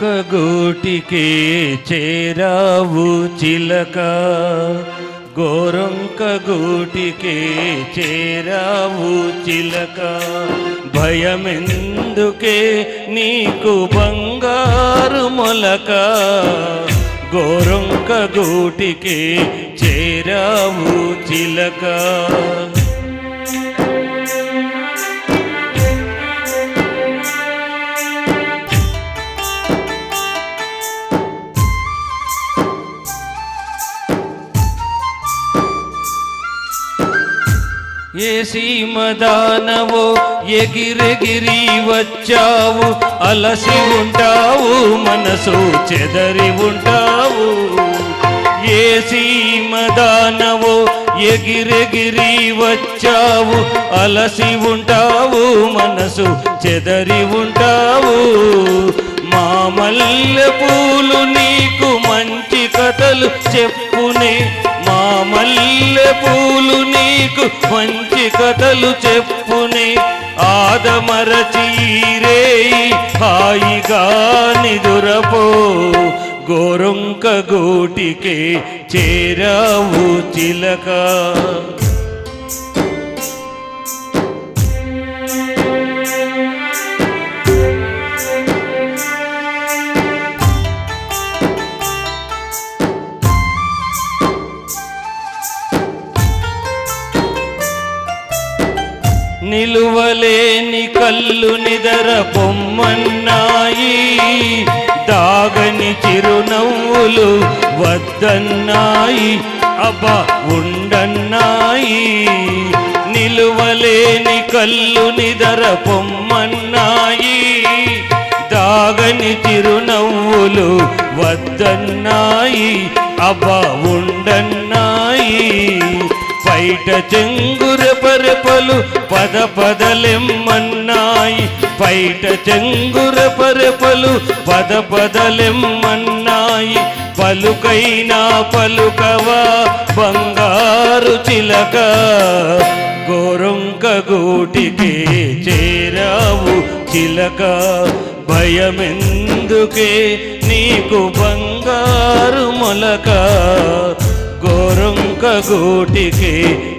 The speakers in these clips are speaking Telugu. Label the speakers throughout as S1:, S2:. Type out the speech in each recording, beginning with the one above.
S1: గూటికి చేరావు చిలక, గోరొంక గూటికి చేరావు చిలక. భయమెందుకే నీకు బంగారు మొలక, గోరొంక గూటికి చేరావు చిలక. ఏ సీమదానవో ఎగిరెగిరి వచ్చావు, అలసి ఉంటావు మనసు చెదరి ఉంటావు. ఏ సీమదానవో ఎగిరెగిరి వచ్చావు, అలసి ఉంటావు మనసు చెదరి ఉంటావు. మా మల్లె పూలు నీకు మంచి కథలు చెప్పునే, మా మల్లె పూలు నీకు మంచి కథలు చెప్పునే. ఆదమరచి రేయి హాయిగా నిదురపో, గోరొంక గూటికే చేరావు చిలక. నిలువలేని కళ్ళు నిదర పొమ్మన్నాయి, దాగని చిరునవ్వులు వద్దన్నాయి, అబ్బా ఉండన్నాయి. నిలువలేని కళ్ళు నిదర పొమ్మన్నాయి, దాగని చిరునవ్వులు వద్దన్నాయి, అబ్బా ఉండన్నాయి. పైట చెంగుర పరపలు పద పదలెమ్మన్నాయి, పైట చెంగుర పరపలు పద పదలెమ్మన్నాయి. పలుకైనా పలుకవా బంగారు చిలక, గోరొంక గూటికి చేరావు చిలక. భయమెందుకే నీకు బంగారు మొలక, గోరొంక గూటికి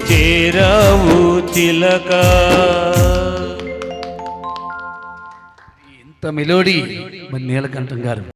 S1: చేరావు చిలక.
S2: ఇంత మెలోడీ మన నీలకంఠం గారు.